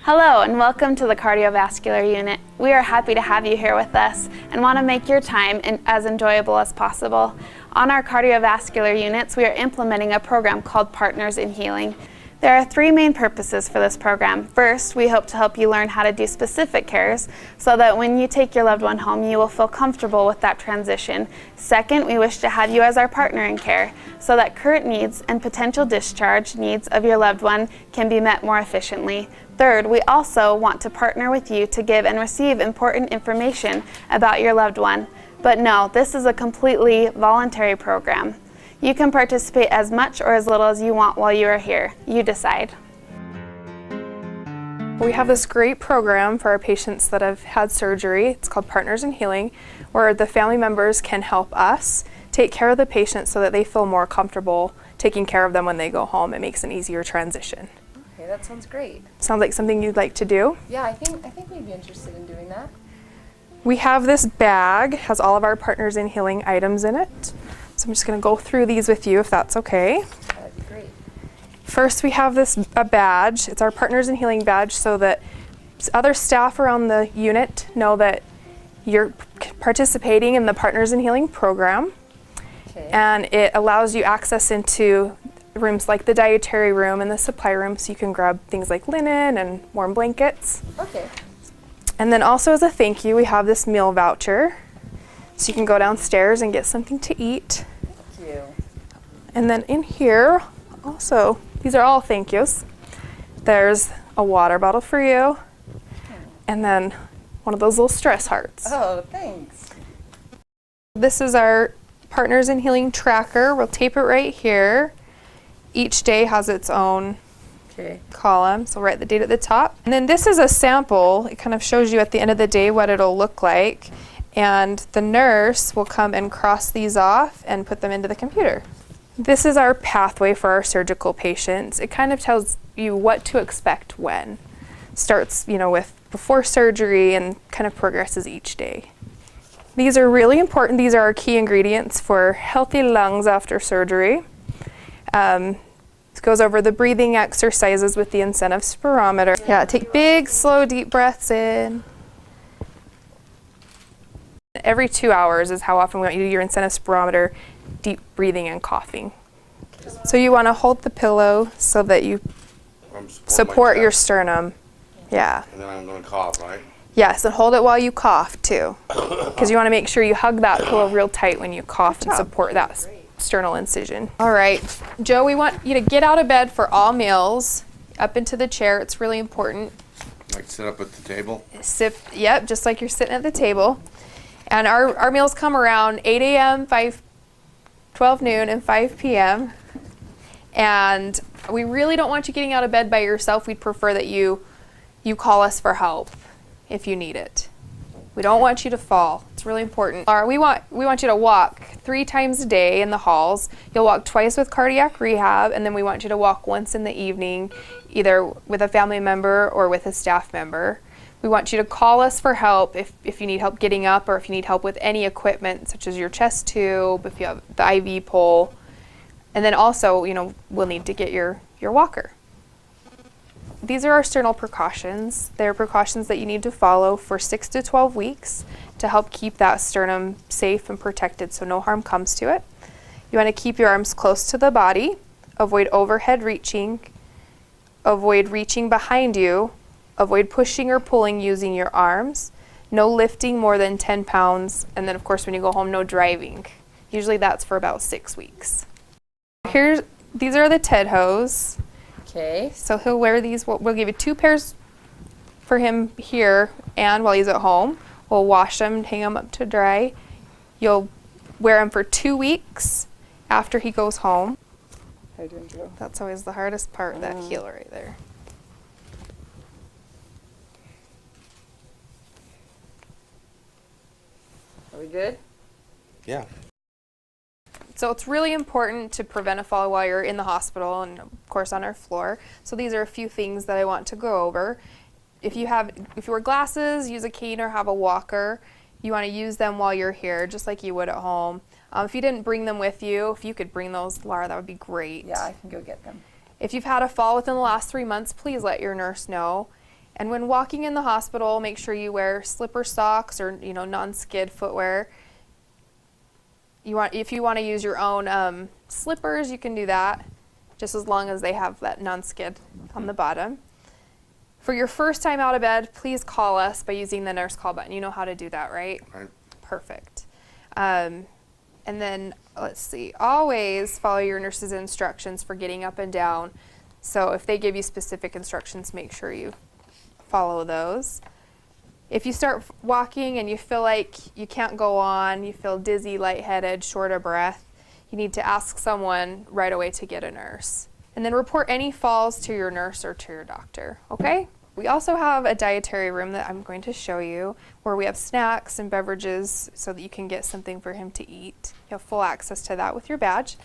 Hello and welcome to the cardiovascular unit. We are happy to have you here with us and want to make your time as enjoyable as possible. On our cardiovascular units, we are implementing a program called Partners in Healing. There are three main purposes for this program. First, we hope to help you learn how to do specific cares so that when you take your loved one home, you will feel comfortable with that transition. Second, we wish to have you as our partner in care so that current needs and potential discharge needs of your loved one can be met more efficiently. Third, we also want to partner with you to give and receive important information about your loved one. But no, this is a completely voluntary program. You can participate as much or as little as you want while you are here. You decide. We have this great program for our patients that have had surgery. It's called Partners in Healing, where the family members can help us take care of the patient so that they feel more comfortable taking care of them when they go home. It makes an easier transition. Okay, that sounds great. Sounds like something you'd like to do? Yeah, I think we'd be interested in doing that. We have this bag, has all of our Partners in Healing items in it. So I'm just going to go through these with you if that's okay. That'd be great. First, we have a badge. It's our Partners in Healing badge so that other staff around the unit know that you're participating in the Partners in Healing program. Okay. And it allows you access into rooms like the dietary room and the supply room so you can grab things like linen and warm blankets. Okay. And then also as a thank you, we have this meal voucher. So you can go downstairs and get something to eat. Thank you. And then in here, also, these are all thank yous. There's a water bottle for you. And then one of those little stress hearts. Oh, thanks. This is our Partners in Healing tracker. We'll tape it right here. Each day has its own column, so write the date at the top. And then this is a sample. It kind of shows you at the end of the day what it'll look like. And the nurse will come and cross these off and put them into the computer. This is our pathway for our surgical patients. It kind of tells you what to expect when. Starts, with before surgery and kind of progresses each day. These are really important. These are our key ingredients for healthy lungs after surgery. This goes over the breathing exercises with the incentive spirometer. Yeah, take big, slow, deep breaths in. Every 2 hours is how often we want you to do your incentive spirometer, deep breathing and coughing. So you want to hold the pillow so that you support your sternum. Yeah. And then I'm going to cough, right? Yes, and hold it while you cough too. Because you want to make sure you hug that pillow real tight when you cough and support that sternal incision. All right, Joe, we want you to get out of bed for all meals, up into the chair. It's really important. Like sit up at the table? Yep, just like you're sitting at the table. And our meals come around 8 a.m., 12 noon, and 5 p.m. And we really don't want you getting out of bed by yourself. We'd prefer that you call us for help if you need it. We don't want you to fall. It's really important. We want you to walk 3 times a day in the halls. You'll walk twice with cardiac rehab, and then we want you to walk once in the evening, either with a family member or with a staff member. We want you to call us for help if you need help getting up or if you need help with any equipment, such as your chest tube, if you have the IV pole. And then also, we'll need to get your walker. These are our sternal precautions. They're precautions that you need to follow for 6 to 12 weeks to help keep that sternum safe and protected so no harm comes to it. You want to keep your arms close to the body, avoid overhead reaching, avoid reaching behind you, avoid pushing or pulling using your arms, no lifting more than 10 pounds, and then of course when you go home, no driving. Usually that's for about 6 weeks. These are the TED hose. Okay. So he'll wear these. We'll give you 2 pairs for him here and while he's at home. We'll wash them and hang them up to dry. You'll wear them for 2 weeks after he goes home. How you doing, Joe? That's always the hardest part, that heel right there. Are we good? Yeah. So it's really important to prevent a fall while you're in the hospital and of course on our floor. So these are a few things that I want to go over. If you wear glasses, use a cane or have a walker, you want to use them while you're here, just like you would at home. If you didn't bring them with you, if you could bring those, Laura, that would be great. Yeah, I can go get them. If you've had a fall within the last 3 months, please let your nurse know. And when walking in the hospital, make sure you wear slipper socks or non-skid footwear. If you want to use your own slippers, you can do that, just as long as they have that non-skid on the bottom. For your first time out of bed, please call us by using the nurse call button. You know how to do that, right? Right. Perfect. And then let's see, always follow your nurse's instructions for getting up and down. So if they give you specific instructions, make sure you follow those. If you start walking and you feel like you can't go on, you feel dizzy, lightheaded, short of breath, you need to ask someone right away to get a nurse. And then report any falls to your nurse or to your doctor, okay? We also have a dietary room that I'm going to show you where we have snacks and beverages so that you can get something for him to eat. You have full access to that with your badge.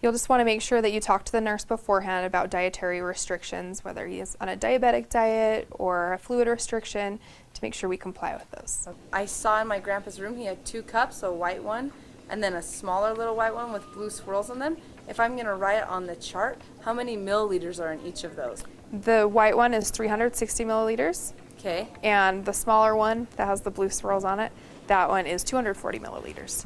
You'll just want to make sure that you talk to the nurse beforehand about dietary restrictions, whether he is on a diabetic diet or a fluid restriction, to make sure we comply with those. I saw in my grandpa's room he had 2 cups, a white one and then a smaller little white one with blue swirls on them. If I'm going to write it on the chart, how many milliliters are in each of those? The white one is 360 milliliters. Okay. And the smaller one that has the blue swirls on it, that one is 240 milliliters.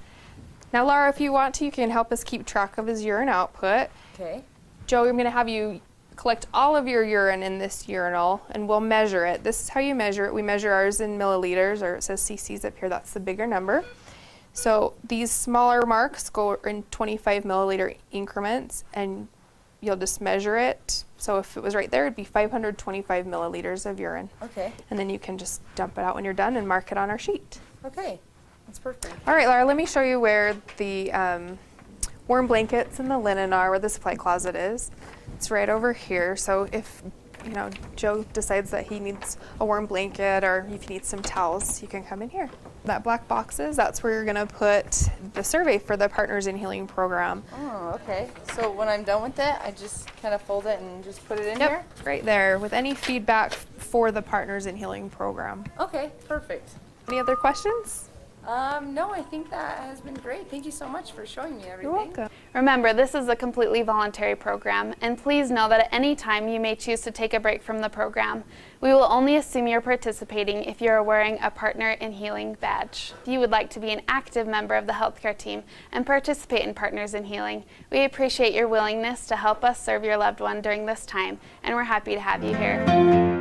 Now, Laura, if you want to, you can help us keep track of his urine output. Okay. Joe, I'm going to have you collect all of your urine in this urinal, and we'll measure it. This is how you measure it. We measure ours in milliliters, or it says cc's up here. That's the bigger number. So these smaller marks go in 25 milliliter increments, and you'll just measure it. So if it was right there, it'd be 525 milliliters of urine. Okay. And then you can just dump it out when you're done and mark it on our sheet. Okay. That's perfect. All right, Laura, let me show you where the warm blankets and the linen are, where the supply closet is. It's right over here. So if Joe decides that he needs a warm blanket or if he needs some towels, you can come in here. That black boxes, that's where you're going to put the survey for the Partners in Healing program. Oh, okay. So when I'm done with it, I just kind of fold it and just put it in here? Right there with any feedback for the Partners in Healing program. Okay, perfect. Any other questions? No, I think that has been great. Thank you so much for showing me everything. You're welcome. Remember, this is a completely voluntary program, and please know that at any time you may choose to take a break from the program. We will only assume you're participating if you are wearing a Partner in Healing badge. If you would like to be an active member of the healthcare team and participate in Partners in Healing, we appreciate your willingness to help us serve your loved one during this time, and we're happy to have you here.